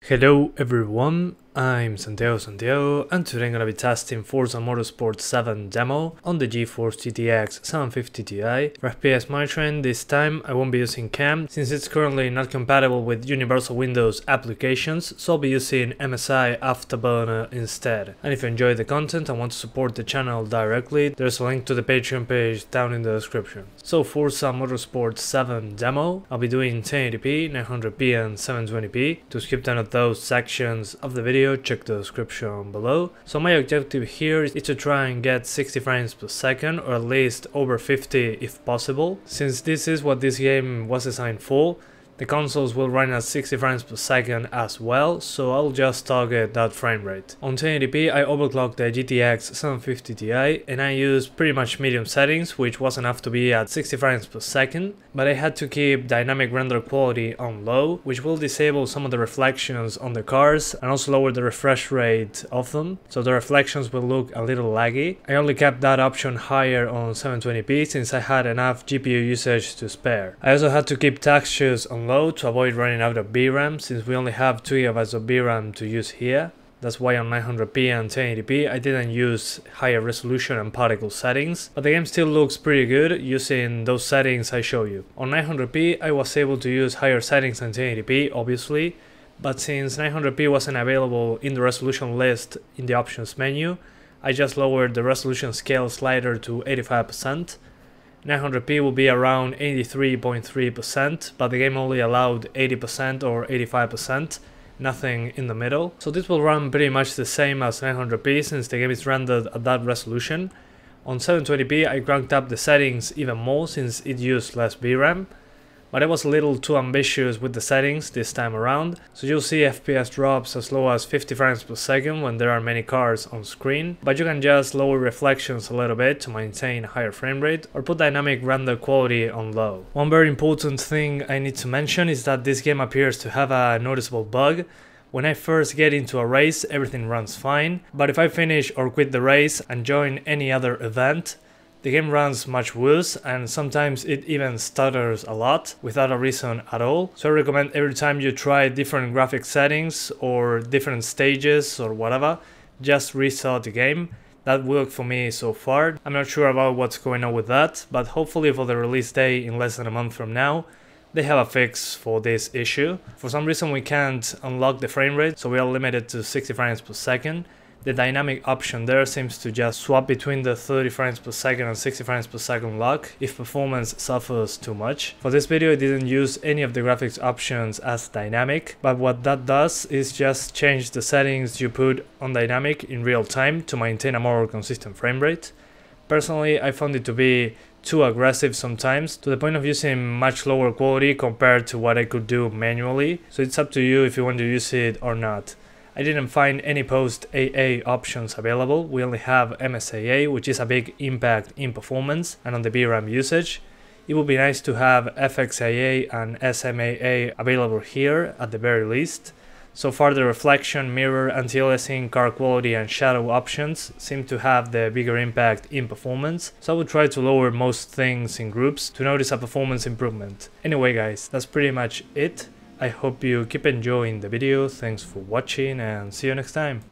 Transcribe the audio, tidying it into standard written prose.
Hello everyone, I'm Santiago, and today I'm gonna be testing Forza Motorsport 7 demo on the Geforce GTX 750 Ti. For FPS monitoring, this time I won't be using CAM since it's currently not compatible with Universal Windows applications, so I'll be using MSI Afterburner instead. And if you enjoy the content and want to support the channel directly, there's a link to the Patreon page down in the description. So Forza Motorsport 7 demo, I'll be doing 1080p, 900p and 720p. To skip down at those sections of the video, check the description below. So my objective here is to try and get 60 frames per second, or at least over 50 if possible. Since this is what this game was designed for, the consoles will run at 60 frames per second as well, so I'll just target that frame rate. On 1080p I overclocked the GTX 750 Ti and I used pretty much medium settings, which was enough to be at 60 frames per second, but I had to keep dynamic render quality on low, which will disable some of the reflections on the cars and also lower the refresh rate of them, so the reflections will look a little laggy. I only kept that option higher on 720p since I had enough GPU usage to spare. I also had to keep textures on low to avoid running out of VRAM, since we only have 2 GB of VRAM to use here. That's why on 900p and 1080p I didn't use higher resolution and particle settings, but the game still looks pretty good using those settings I show you. On 900p I was able to use higher settings than 1080p obviously, but since 900p wasn't available in the resolution list in the options menu, I just lowered the resolution scale slider to 85%. 900p will be around 83.3%, but the game only allowed 80% or 85%, nothing in the middle. So this will run pretty much the same as 900p since the game is rendered at that resolution. On 720p I cranked up the settings even more since it used less VRAM, but I was a little too ambitious with the settings this time around, so you'll see FPS drops as low as 50 frames per second when there are many cars on screen, but you can just lower reflections a little bit to maintain a higher frame rate, or put dynamic render quality on low. One very important thing I need to mention is that this game appears to have a noticeable bug. When I first get into a race, everything runs fine, but if I finish or quit the race and join any other event, the game runs much worse, and sometimes it even stutters a lot without a reason at all. So I recommend every time you try different graphic settings or different stages or whatever, just restart the game. That worked for me so far. I'm not sure about what's going on with that, but hopefully for the release day in less than a month from now, they have a fix for this issue. For some reason we can't unlock the frame rate, so we are limited to 60 frames per second. The dynamic option there seems to just swap between the 30 frames per second and 60 frames per second lock if performance suffers too much. For this video I didn't use any of the graphics options as dynamic, but what that does is just change the settings you put on dynamic in real time to maintain a more consistent frame rate. Personally, I found it to be too aggressive sometimes, to the point of using much lower quality compared to what I could do manually, so it's up to you if you want to use it or not. I didn't find any post-AA options available. We only have MSAA, which is a big impact in performance and on the VRAM usage. It would be nice to have FXAA and SMAA available here at the very least. So far the reflection, mirror, anti-aliasing, car quality and shadow options seem to have the bigger impact in performance, so I would try to lower most things in groups to notice a performance improvement. Anyway guys, that's pretty much it. I hope you keep enjoying the video, thanks for watching and see you next time.